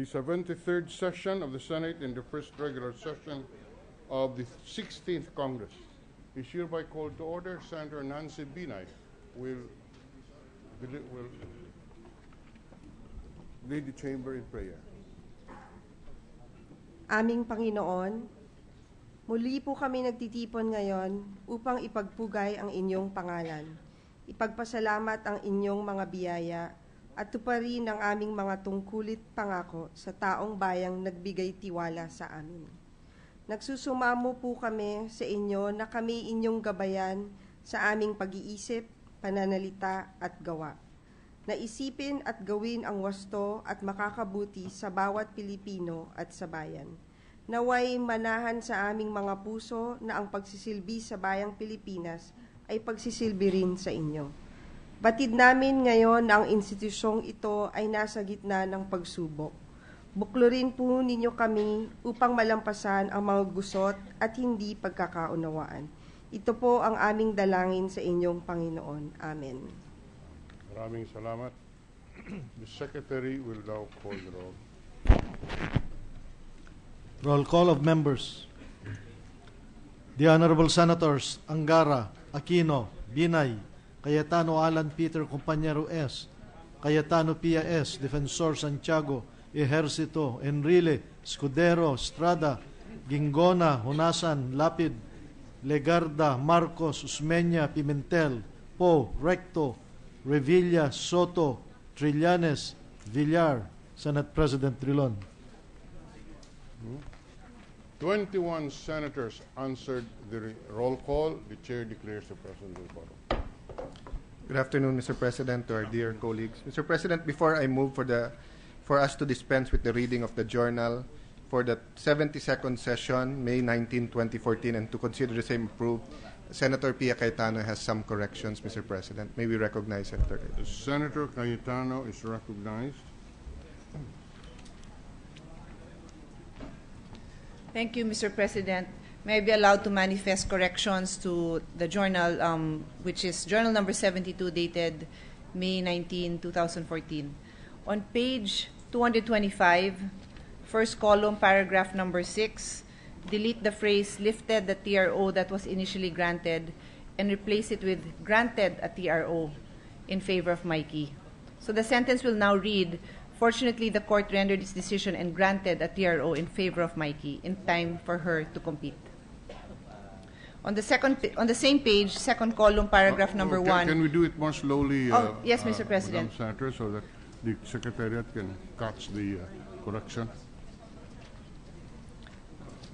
The 73rd session of the Senate in the first regular session of the 16th Congress is hereby called to order. Senator Nancy Binay will lead the chamber in prayer. Aming Panginoon, muli po kami nagtitipon ngayon upang ipagpugay ang inyong pangalan, ipagpasalamat ang inyong mga biyaya, at tuparin ang aming mga tungkulit pangako sa taong bayang nagbigay tiwala sa amin. Nagsusumamo po kami sa inyo na kami inyong gabayan sa aming pag-iisip, pananalita at gawa. Naisipin at gawin ang wasto at makakabuti sa bawat Pilipino at sa bayan. Naway manahan sa aming mga puso na ang pagsisilbi sa bayang Pilipinas ay pagsisilbi rin sa inyo. Batid namin ngayon na ang institusyong ito ay nasa gitna ng pagsubok. Buklurin po ninyo kami upang malampasan ang mga gusot at hindi pagkakaunawaan. Ito po ang aming dalangin sa inyong Panginoon. Amen. Maraming salamat. The Secretary will now call the roll. Roll call of members. The Honorable Senators Angara, Aquino, Binay, Cayetano Alan Peter Compañero S., Cayetano Pia S., Defensor Santiago, Ejercito, Enrile, Escudero, Estrada, Gingona, Hunasan, Lapid, Legarda, Marcos, Usmeña, Pimentel, Po, Recto, Revilla, Soto, Trillanes, Villar. Senate President Trilon. 21 senators answered the roll call. The chair declares the president will follow. Good afternoon, Mr. President, to our dear colleagues. Mr. President, before I move for us to dispense with the reading of the journal for the 72nd session, May 19, 2014, and to consider the same approved, Senator Pia Cayetano has some corrections, Mr. President. May we recognize Senator Cayetano? Senator Cayetano is recognized. Thank you, Mr. President. May I be allowed to manifest corrections to the journal, which is journal number 72, dated May 19, 2014. On page 225, first column, paragraph number 6, delete the phrase lifted the TRO that was initially granted and replace it with granted a TRO in favor of Mikey. So the sentence will now read, fortunately, the court rendered its decision and granted a TRO in favor of Mikey in time for her to compete. On the same page, second column, paragraph number 1. Can we do it more slowly? Yes, Mr. President. Senator, so that the Secretariat can catch the correction.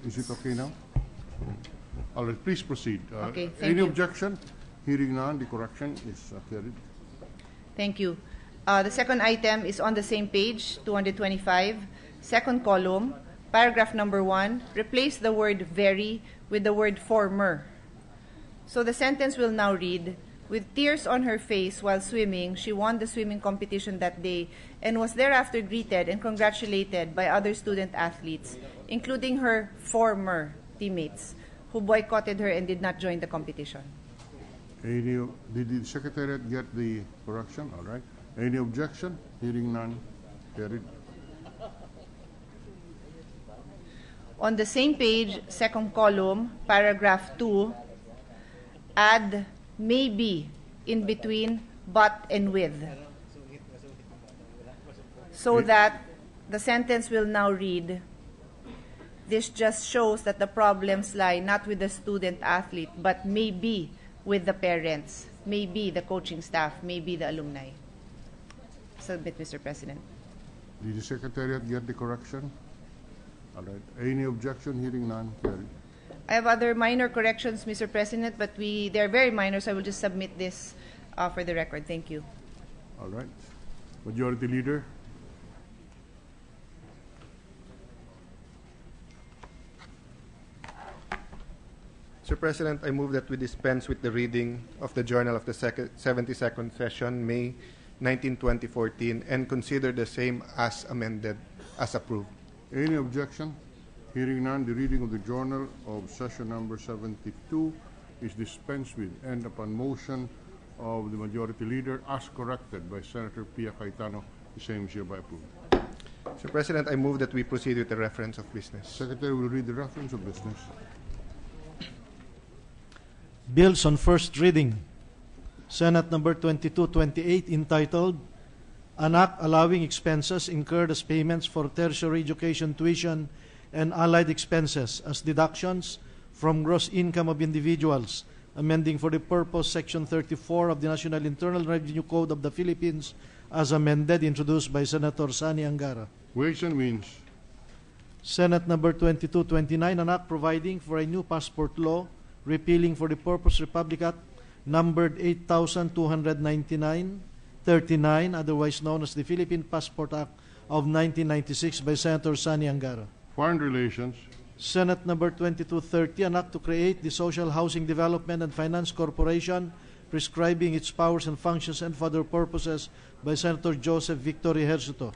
Is it okay now? All right, please proceed. Okay, thank any you. objection? Hearing none, the correction is carried. Thank you. The second item is on the same page, 225, second column, paragraph number 1. Replace the word very with the word former. So the sentence will now read, with tears on her face while swimming, she won the swimming competition that day and was thereafter greeted and congratulated by other student athletes, including her former teammates, who boycotted her and did not join the competition. Did the Secretariat get the correction? All right. Any objection? Hearing none, carried. On the same page, second column, paragraph 2, add maybe in between but and with, so that the sentence will now read, this just shows that the problems lie not with the student athlete but maybe with the parents, maybe the coaching staff, maybe the alumni. Submit, Mr. President. Did the Secretariat get the correction? All right. Any objection? Hearing none, carried. I have other minor corrections, Mr. President, but they're very minor, so I will just submit this for the record. Thank you. All right. Majority Leader. Mr. President, I move that we dispense with the reading of the journal of the 72nd session, May 19, 2014, and consider the same as amended, as approved. Any objection? Hearing none, the reading of the journal of session number 72 is dispensed with, and upon motion of the Majority Leader, as corrected by Senator Pia Cayetano, the same is hereby approved. Mr. President, I move that we proceed with the reference of business. Secretary will read the reference of business. Bills on first reading. Senate number 2228 entitled An Act Allowing Expenses Incurred as Payments for Tertiary Education Tuition and Allied Expenses as Deductions from Gross Income of Individuals, amending for the purpose Section 34 of the National Internal Revenue Code of the Philippines as amended, introduced by Senator Sani Angara. Ways and Means. Senate number 2229, an act providing for a new passport law, repealing for the purpose Republic Act numbered 8299-39, otherwise known as the Philippine Passport Act of 1996 by Senator Sani Angara. Foreign Relations. Senate number 2230, an act to create the Social Housing Development and Finance Corporation, prescribing its powers and functions and for other purposes by Senator Joseph Victor Ejercito.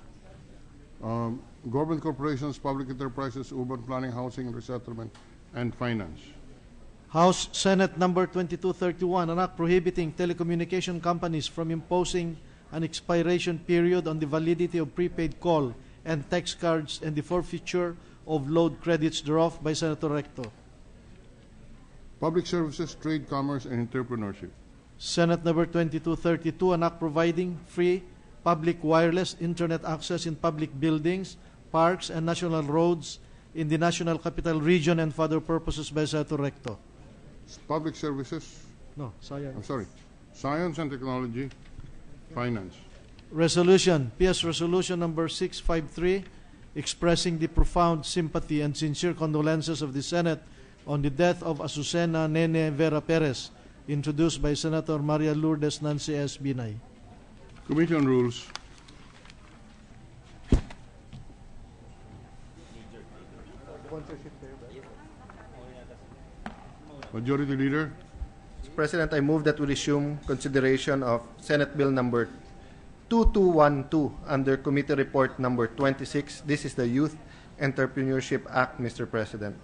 Government Corporations, Public Enterprises, Urban Planning, Housing, Resettlement, and Finance. House Senate number 2231, an act prohibiting telecommunication companies from imposing an expiration period on the validity of prepaid call and text cards and the forfeiture of load credits thereof by Senator Recto. Public Services, Trade, Commerce, and Entrepreneurship. Senate number 2232, an act providing free public wireless internet access in public buildings, parks, and national roads in the National Capital Region and for other purposes by Senator Recto. Public Services, No, sayang. I'm sorry, Science and Technology, Finance. Resolution, PS Resolution number 653, expressing the profound sympathy and sincere condolences of the Senate on the death of Azucena, Nene, Vera-Perez, introduced by Senator Maria Lourdes Nancy S. Binay. Committee on Rules. Majority Leader. Mr. President, I move that we resume consideration of Senate Bill number 2212 under Committee Report number 26. This is the Youth Entrepreneurship Act, Mr. President.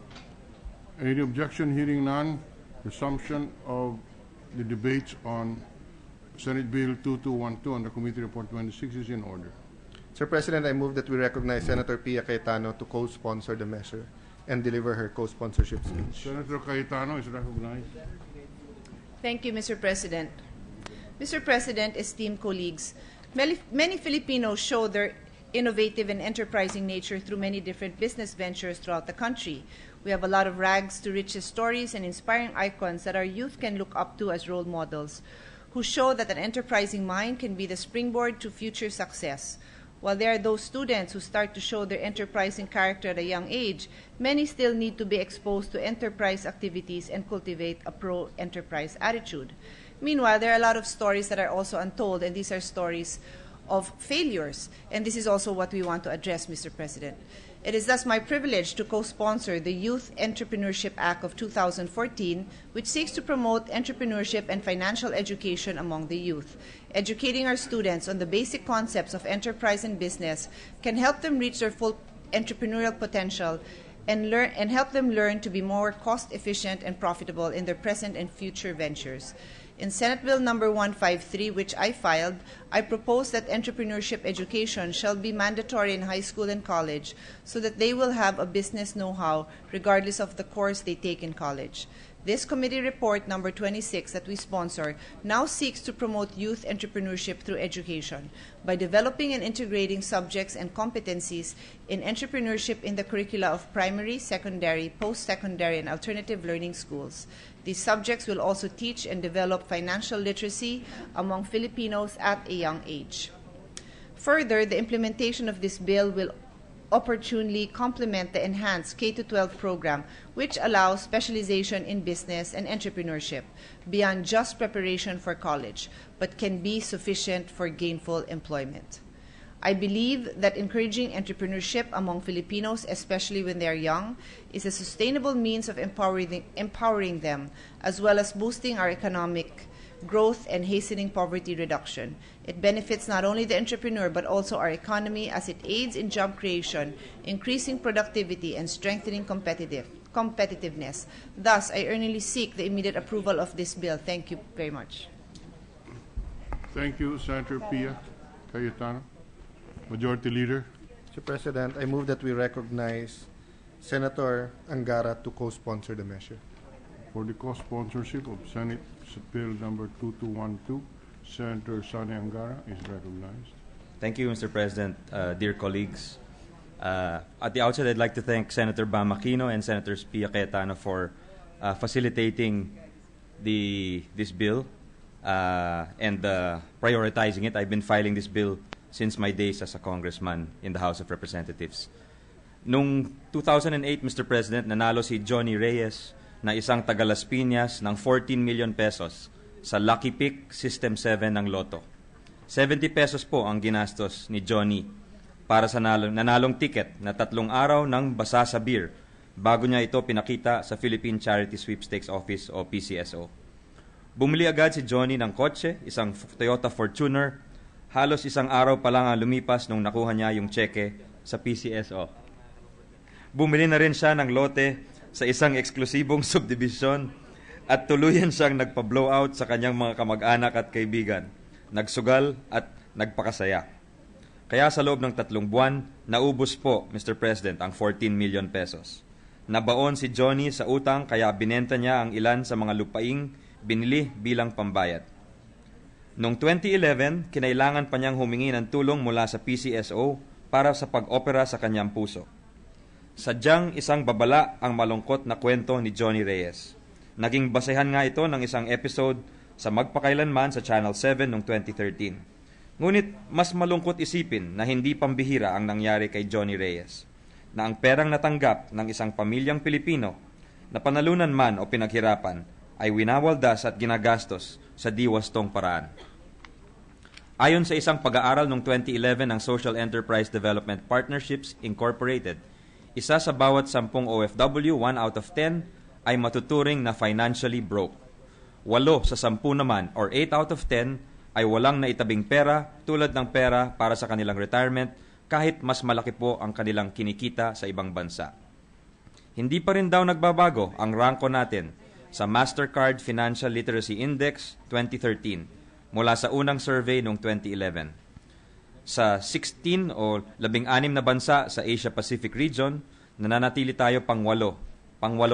Any objection? Hearing none. Resumption of the debates on Senate Bill 2212 under Committee Report 26 is in order. Sir President, I move that we recognize Senator Pia Cayetano to co-sponsor the measure and deliver her co-sponsorship speech. Senator Cayetano is recognized. Thank you, Mr. President. Mr. President, esteemed colleagues, many Filipinos show their innovative and enterprising nature through many different business ventures throughout the country. We have a lot of rags to riches stories and inspiring icons that our youth can look up to as role models, who show that an enterprising mind can be the springboard to future success. While there are those students who start to show their enterprising character at a young age, many still need to be exposed to enterprise activities and cultivate a pro-enterprise attitude. Meanwhile, there are a lot of stories that are also untold, and these are stories of failures. And this is also what we want to address, Mr. President. It is thus my privilege to co-sponsor the Youth Entrepreneurship Act of 2014, which seeks to promote entrepreneurship and financial education among the youth. Educating our students on the basic concepts of enterprise and business can help them reach their full entrepreneurial potential and help them learn to be more cost-efficient and profitable in their present and future ventures. In Senate Bill number 153, which I filed, I propose that entrepreneurship education shall be mandatory in high school and college so that they will have a business know-how regardless of the course they take in college. This committee report number 26 that we sponsor now seeks to promote youth entrepreneurship through education by developing and integrating subjects and competencies in entrepreneurship in the curricula of primary, secondary, post-secondary, and alternative learning schools. These subjects will also teach and develop financial literacy among Filipinos at a young age. Further, the implementation of this bill will opportunely complement the enhanced K-12 program, which allows specialization in business and entrepreneurship beyond just preparation for college, but can be sufficient for gainful employment. I believe that encouraging entrepreneurship among Filipinos, especially when they are young, is a sustainable means of empowering them, as well as boosting our economic growth and hastening poverty reduction. It benefits not only the entrepreneur but also our economy as it aids in job creation, increasing productivity, and strengthening competitiveness. Thus, I earnestly seek the immediate approval of this bill. Thank you very much. Thank you, Senator Pia Cayetano. Majority Leader. Mr. President, I move that we recognize Senator Angara to co-sponsor the measure. For the co-sponsorship of Senate Bill number 2212, Senator Sani Angara is recognized. Thank you, Mr. President. Dear colleagues, at the outset, I'd like to thank Senator Bam Aquino and Senator Pia Cayetano for facilitating this bill and prioritizing it. I've been filing this bill since my days as a congressman in the House of Representatives. Noong 2008, Mr. President, nanalo si Johnny Reyes na isang taga Las Piñas ng 14 million pesos sa Lucky Pick System 7 ng Lotto. 70 pesos po ang ginastos ni Johnny para sa nanalong ticket na 3 araw ng basa sa beer bago niya ito pinakita sa Philippine Charity Sweepstakes Office o PCSO. Bumili agad si Johnny ng kotse, isang Toyota Fortuner. Halos isang araw pa lang ang lumipas nung nakuha niya yung cheque sa PCSO. Bumili na rin siya ng lote sa isang eksklusibong subdivision at tuluyan siyang nagpa-blowout sa kanyang mga kamag-anak at kaibigan. Nagsugal at nagpakasaya. Kaya sa loob ng 3 buwan, naubos po, Mr. President, ang 14 million pesos. Nabaon si Johnny sa utang kaya binenta niya ang ilan sa mga lupaing binili bilang pambayad. Noong 2011, kinailangan pa niyang humingi ng tulong mula sa PCSO para sa pag-opera sa kanyang puso. Sadyang isang babala ang malungkot na kwento ni Johnny Reyes. Naging basehan nga ito ng isang episode sa Magpakailanman sa Channel 7 noong 2013. Ngunit mas malungkot isipin na hindi pambihira ang nangyari kay Johnny Reyes, na ang perang natanggap ng isang pamilyang Pilipino na panalunan man o pinaghirapan ay winawaldas at ginagastos sa diwastong paraan. Ayon sa isang pag-aaral noong 2011 ng Social Enterprise Development Partnerships Incorporated, isa sa bawat 10 OFW, 1 out of 10, ay matuturing na financially broke. 8 sa 10 naman, or 8 out of 10, ay walang naitabing pera tulad ng pera para sa kanilang retirement kahit mas malaki po ang kanilang kinikita sa ibang bansa. Hindi pa rin daw nagbabago ang ranko natin sa Mastercard Financial Literacy Index 2013 mula sa unang survey noong 2011. Sa 16 o 16 na bansa sa Asia-Pacific region, nananatili tayo pang-8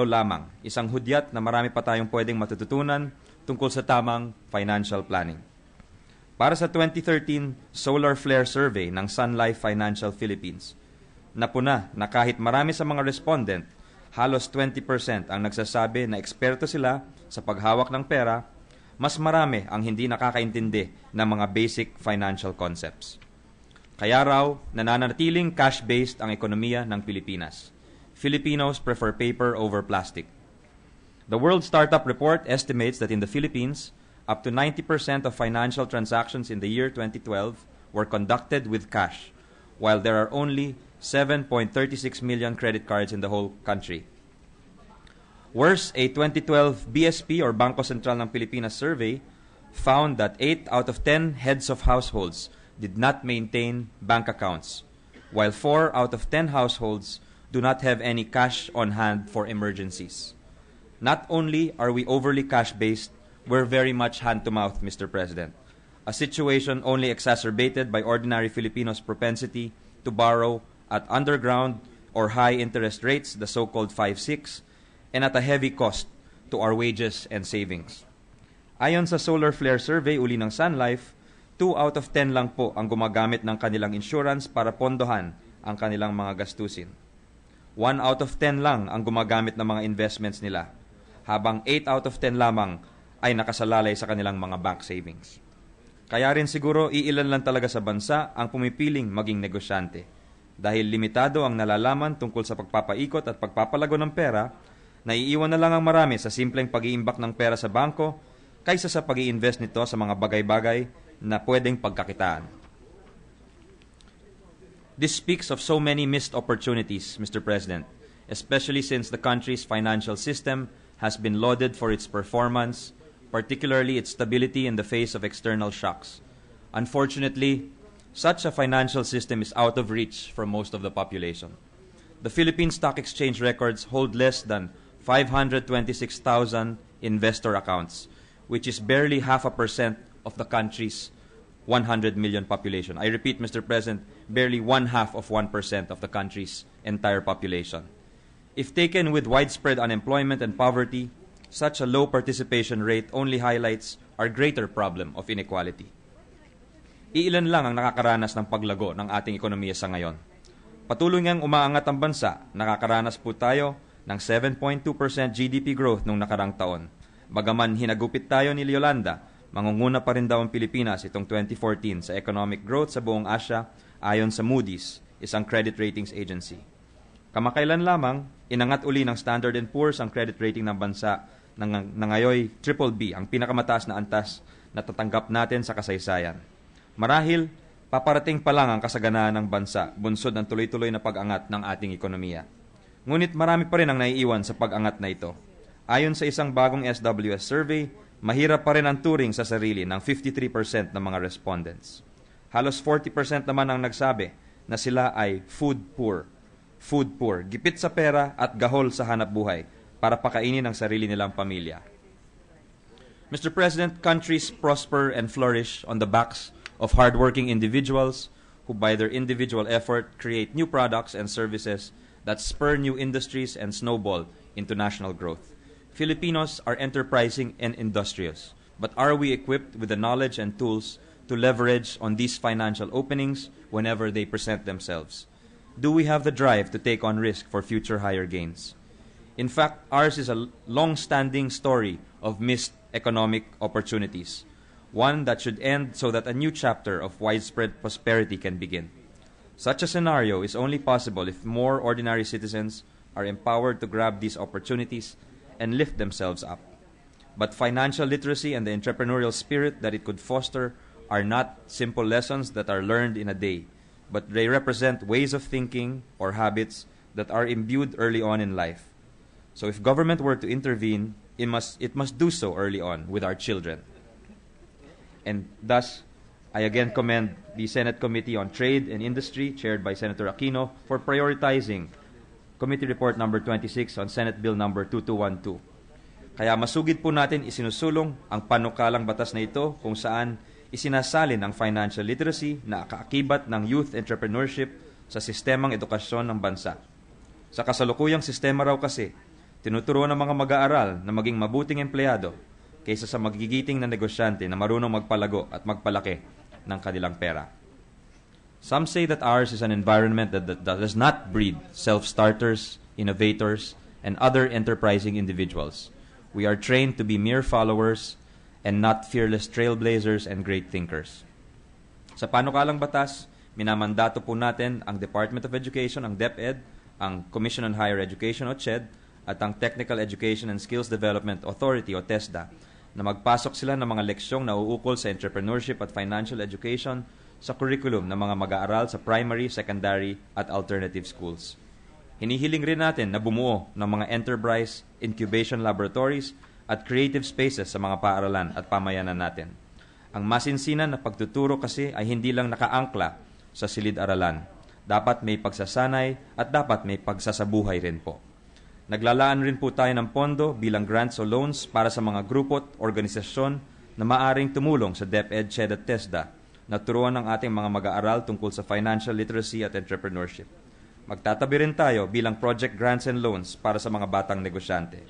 lamang, isang hudyat na marami pa tayong pwedeng matututunan tungkol sa tamang financial planning. Para sa 2013 Solar Flare Survey ng Sun Life Financial Philippines, napuna na kahit marami sa mga respondent, halos 20% ang nagsasabi na eksperto sila sa paghawak ng pera, mas marami ang hindi nakakaintindi ng mga basic financial concepts. Kaya raw, nananatiling cash-based ang ekonomiya ng Pilipinas. Filipinos prefer paper over plastic. The World Startup Report estimates that in the Philippines, up to 90% of financial transactions in the year 2012 were conducted with cash, while there are only 7.36 million credit cards in the whole country. Worse, a 2012 BSP or Bangko Sentral ng Pilipinas survey found that 8 out of 10 heads of households did not maintain bank accounts, while 4 out of 10 households do not have any cash on hand for emergencies. Not only are we overly cash-based, we're very much hand-to-mouth, Mr. President, a situation only exacerbated by ordinary Filipinos' propensity to borrow at underground or high-interest rates, the so-called 5-6, and at a heavy cost to our wages and savings. Ayon sa Solar Flare Survey uli ng Sun Life, 2 out of 10 lang po ang gumagamit ng kanilang insurance para pondohan ang kanilang mga gastusin. 1 out of 10 lang ang gumagamit ng mga investments nila, habang 8 out of 10 lamang ay nakasalalay sa kanilang mga bank savings. Kaya rin siguro iilan lang talaga sa bansa ang pumipiling maging negosyante. Dahil limitado ang nalalaman tungkol sa pagpapaikot at pagpapalago ng pera, naiiwan na lang ang marami sa simpleng pag-iimbak ng pera sa bangko kaysa sa pag-i-invest nito sa mga bagay-bagay na pwedeng pagkakitaan. This speaks of so many missed opportunities, Mr. President, especially since the country's financial system has been lauded for its performance, particularly its stability in the face of external shocks. Unfortunately, such a financial system is out of reach for most of the population. The Philippine Stock Exchange records hold less than 526,000 investor accounts, which is barely 0.5% of the country's 100 million population. I repeat, Mr. President, barely 0.5% of the country's entire population. If taken with widespread unemployment and poverty, such a low participation rate only highlights our greater problem of inequality. Iilan lang ang nakakaranas ng paglago ng ating ekonomiya sa ngayon. Patuloy ngang umaangat ang bansa, nakakaranas po tayo ng 7.2% GDP growth noong nakarang taon. Bagaman hinagupit tayo ni Yolanda, mangunguna pa rin daw ang Pilipinas itong 2014 sa economic growth sa buong Asia ayon sa Moody's, isang credit ratings agency. Kamakailan lamang, inangat uli ng Standard & Poor's ang credit rating ng bansa na ngayoy BBB, ang pinakamataas na antas na tatanggap natin sa kasaysayan. Marahil, paparating pa lang ang kasaganaan ng bansa, bunsod ng tuloy-tuloy na pag-angat ng ating ekonomiya. Ngunit marami pa rin ang naiiwan sa pag-angat na ito. Ayon sa isang bagong SWS survey, mahirap pa rin ang turing sa sarili ng 53% ng mga respondents. Halos 40% naman ang nagsabi na sila ay food poor. Food poor, gipit sa pera at gahol sa hanap buhay para pakainin ang sarili nilang pamilya. Mr. President, countries prosper and flourish on the backs of hardworking individuals who by their individual effort create new products and services that spur new industries and snowball into national growth. Filipinos are enterprising and industrious, but are we equipped with the knowledge and tools to leverage on these financial openings whenever they present themselves? Do we have the drive to take on risk for future higher gains? In fact, ours is a long-standing story of missed economic opportunities, one that should end so that a new chapter of widespread prosperity can begin. Such a scenario is only possible if more ordinary citizens are empowered to grab these opportunities and lift themselves up. But financial literacy and the entrepreneurial spirit that it could foster are not simple lessons that are learned in a day, but they represent ways of thinking or habits that are imbued early on in life. So if government were to intervene, it must do so early on with our children. And thus, I again commend the Senate Committee on Trade and Industry, chaired by Senator Aquino, for prioritizing Committee Report number 26 on Senate Bill number 2212. Kaya masugid po natin isinusulong ang panukalang batas na ito kung saan isinasalin ang financial literacy na kaakibat ng youth entrepreneurship sa sistemang edukasyon ng bansa. Sa kasalukuyang sistema raw kasi, tinuturuan ng mga mag-aaral na maging mabuting empleyado kaysa sa magigiting na negosyante na marunong magpalago at magpalaki ng kanilang pera. Some say that ours is an environment that does not breed self-starters, innovators, and other enterprising individuals. We are trained to be mere followers and not fearless trailblazers and great thinkers. Sa panukalang batas, minamandato po natin ang Department of Education, ang DepEd, ang Commission on Higher Education o CHED, at ang Technical Education and Skills Development Authority o TESDA na magpasok sila ng mga leksyong nauukol sa entrepreneurship at financial education sa curriculum ng mga mag-aaral sa primary, secondary at alternative schools. Hinihiling rin natin na bumuo ng mga enterprise, incubation laboratories at creative spaces sa mga paaralan at pamayanan natin. Ang masinsinan na pagtuturo kasi ay hindi lang nakaangkla sa silid-aralan. Dapat may pagsasanay at dapat may pagsasabuhay rin po. Naglalaan rin po tayo ng pondo bilang grants o loans para sa mga grupo at organisasyon na maaring tumulong sa DepEd, CHED at TESDA na turuan ng ating mga mag-aaral tungkol sa financial literacy at entrepreneurship. Magtatabi rin tayo bilang project grants and loans para sa mga batang negosyante.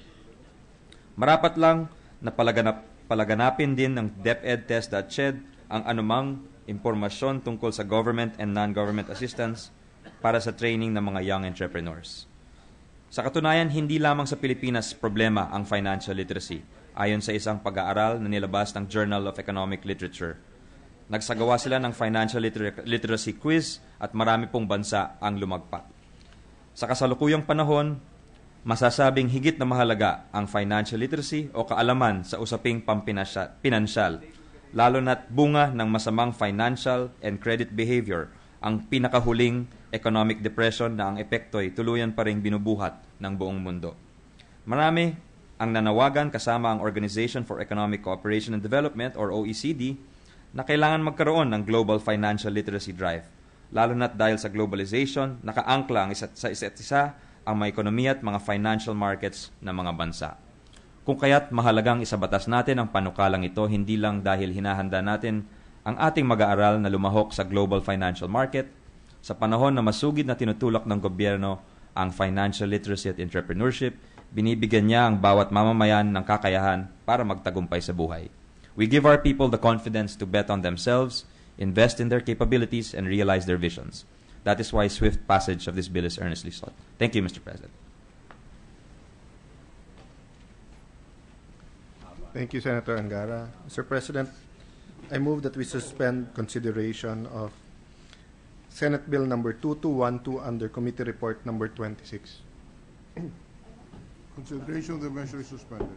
Marapat lang na palaganapin din ng DepEd, TESDA at CHED ang anumang impormasyon tungkol sa government and non-government assistance para sa training ng mga young entrepreneurs. Sa katunayan, hindi lamang sa Pilipinas problema ang financial literacy, ayon sa isang pag-aaral na nilabas ng Journal of Economic Literature. Nagsagawa sila ng financial literacy quiz at marami pong bansa ang lumagpak. Sa kasalukuyang panahon, masasabing higit na mahalaga ang financial literacy o kaalaman sa usaping pampinansyal, lalo na't bunga ng masamang financial and credit behavior ang pinakahuling economic depression na ang epekto'y tuluyan pa rin binubuhat ng buong mundo. Marami ang nanawagan kasama ang Organization for Economic Cooperation and Development or OECD na kailangan magkaroon ng global financial literacy drive, lalo na't dahil sa globalization, nakaangkla ang isa't isa ang mga ekonomiya at mga financial markets ng mga bansa. Kung kaya't mahalagang isabatas natin ang panukalang ito hindi lang dahil hinahanda natin ang ating mag-aaral na lumahok sa global financial market sa panahon na masugid na tinutulak ng gobyerno ang financial literacy at entrepreneurship. Binibigyan niya ang bawat mamamayan ng kakayahan para magtagumpay sa buhay. We give our people the confidence to bet on themselves, invest in their capabilities, and realize their visions. That is why swift passage of this bill is earnestly sought. Thank you, Mr. President. Thank you, Senator Angara. Mr. President, I move that we suspend consideration of Senate Bill number 2212 under Committee Report number 26. Consideration of the measure is suspended.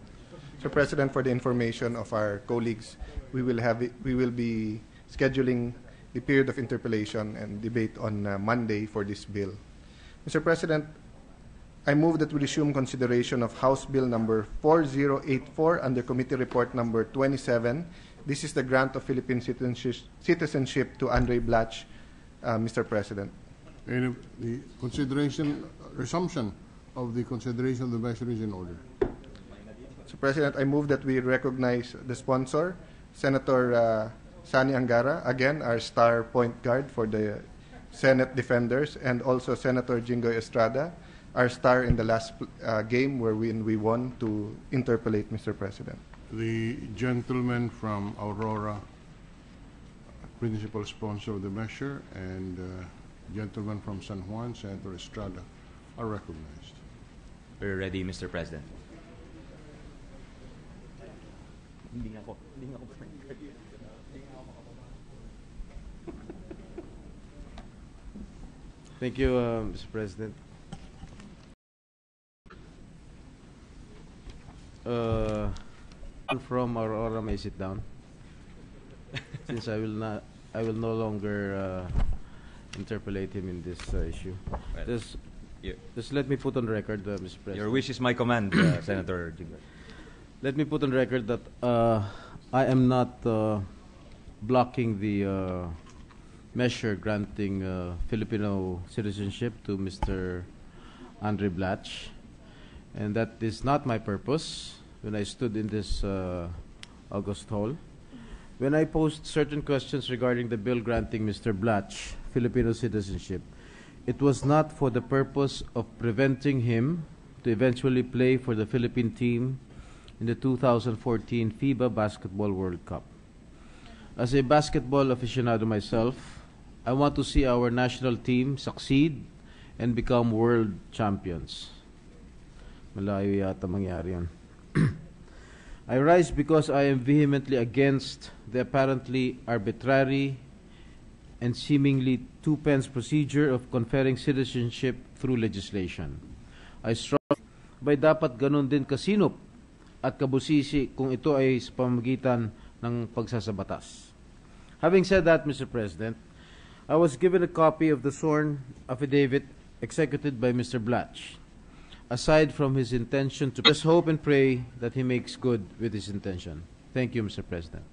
Mr. President, for the information of our colleagues, we will be scheduling the period of interpellation and debate on Monday for this bill. Mr. President, I move that we resume consideration of House Bill number 4084 under Committee Report number 27. This is the grant of Philippine citizenship to Andray Blatche, Mr. President. And the resumption of the consideration of the measure is in order. Mr. President, I move that we recognize the sponsor, Senator Sani Angara, again, our star point guard for the Senate defenders, and also Senator Jingoy Estrada, our star in the last game where we won, to interpellate, Mr. President. The gentleman from Aurora, principal sponsor of the measure, and gentleman from San Juan, Senator Estrada, are recognized. We're ready, Mr. President. Thank you, Mr. President. From Aurora, may sit down. Since I will no longer interpellate him in this issue. Well, Just let me put on record, Mr. President. your wish is my command, Senator Jingoy. Let me put on record that I am not blocking the measure granting Filipino citizenship to Mr. Andray Blatche, and that is not my purpose when I stood in this August hall. When I posed certain questions regarding the bill granting Mr. Blatche Filipino citizenship, it was not for the purpose of preventing him to eventually play for the Philippine team in the 2014 FIBA Basketball World Cup. As a basketball aficionado myself, I want to see our national team succeed and become world champions. Malayo yata mangyari yan. I rise because I am vehemently against the apparently arbitrary and seemingly two-pence procedure of conferring citizenship through legislation. I strongly by dapat ganun din kasinop at kabusisi kung ito ay sa pamamagitan ng pagsasabatas. Having said that, Mr. President, I was given a copy of the sworn affidavit executed by Mr. Blatche. Aside from his intention to just hope and pray that he makes good with his intention. Thank you, Mr. President.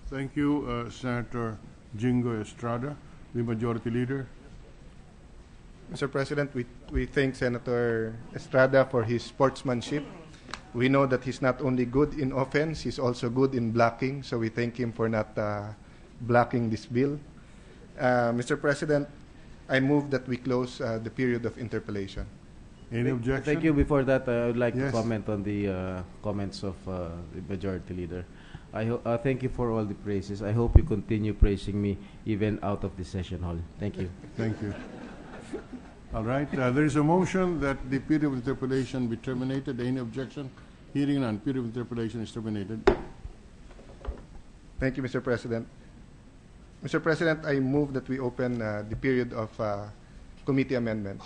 Thank you, Senator Jingoy Estrada, the Majority Leader. Mr. President, we thank Senator Estrada for his sportsmanship. We know that he's not only good in offense, he's also good in blocking, so we thank him for not blocking this bill. Mr. President, I move that we close the period of interpellation. Any objection? Thank you. Before that, I would like Yes. to comment on the comments of the Majority Leader. Thank you for all the praises. I hope you continue praising me even out of the session hall. Thank you. Thank you. All right. There is a motion that the period of interpellation be terminated. Any objection? Hearing none. Period of interpellation is terminated. Thank you, Mr. President. Mr. President, I move that we open the period of committee amendments.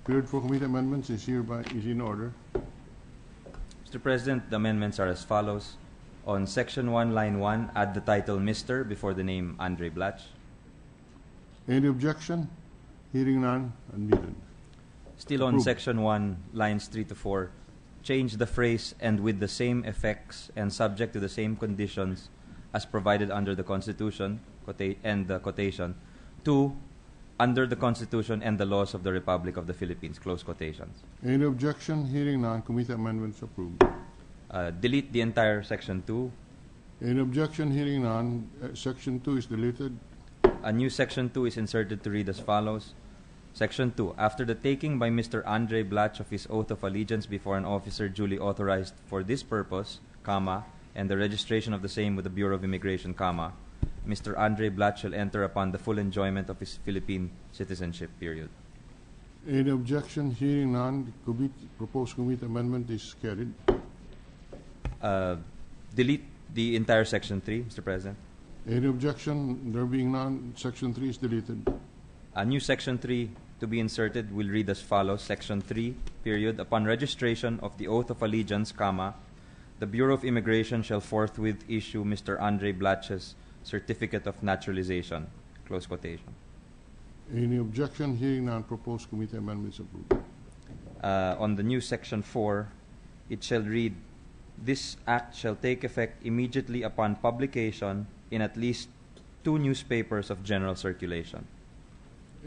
Period for committee amendments is in order. Mr. President, the amendments are as follows. On Section 1, Line 1, add the title Mr. before the name Andray Blatche. Any objection? Hearing none. Unmuted. Still on Approved. Section 1, Lines 3 to 4, change the phrase "and with the same effects and subject to the same conditions as provided under the Constitution," and the quotation, to "under the Constitution and the laws of the Republic of the Philippines," close quotations. Any objection? Hearing none. Committee amendments approved. Delete the entire Section 2 Any objection? Hearing none, Section 2 is deleted. A new Section 2 is inserted to read as follows. Section 2. After the taking by Mr. Andray Blatche of his oath of allegiance before an officer duly authorized for this purpose, comma, and the registration of the same with the Bureau of Immigration, comma, Mr. Andray Blatche shall enter upon the full enjoyment of his Philippine citizenship, period. Any objection? Hearing none, the proposed committee amendment is carried. Delete the entire Section 3, Mr. President. Any objection? There being none, Section 3 is deleted. A new Section 3 to be inserted will read as follows. Section 3, period. Upon registration of the oath of allegiance, comma, the Bureau of Immigration shall forthwith issue Mr. Andray Blatche's certificate of naturalization. Close quotation. Any objection? Hearing none, proposed committee amendment is approved. On the new Section 4, it shall read, this act shall take effect immediately upon publication in at least 2 newspapers of general circulation.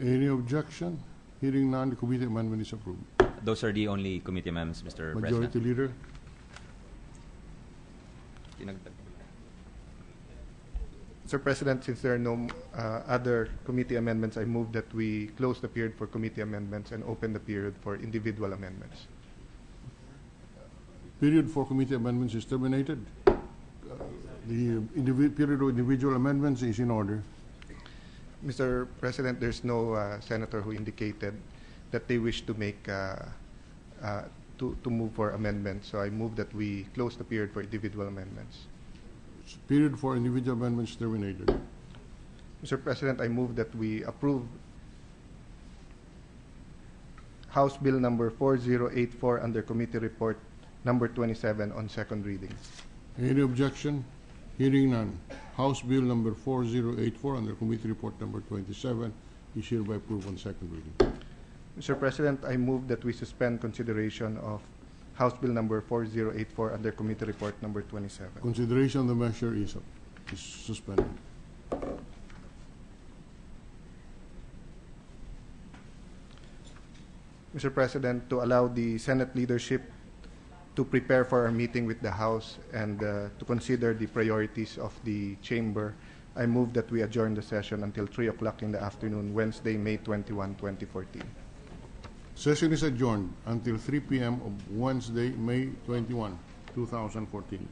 Any objection? Hearing none, the committee amendment is approved. Those are the only committee amendments, Mr. Majority President. Leader. Mr. President, since there are no other committee amendments, I move that we close the period for committee amendments and open the period for individual amendments. Period for committee amendments is terminated. The period of individual amendments is in order. Mr. President, there's no senator who indicated that they wish to make to move for amendments. So I move that we close the period for individual amendments. Period for individual amendments terminated. Mr. President, I move that we approve House Bill number 4084 under Committee Report number 27 on second reading. Any objection? Hearing none. House Bill number 4084 under Committee Report number 27 is hereby approved on second reading. Mr. President, I move that we suspend consideration of House Bill number 4084 under Committee Report number 27. Consideration of the measure is suspended. Mr. President, to allow the Senate leadership to prepare for our meeting with the House and to consider the priorities of the Chamber, I move that we adjourn the session until 3 o'clock in the afternoon, Wednesday, May 21, 2014. Session is adjourned until 3 p.m. of Wednesday, May 21, 2014.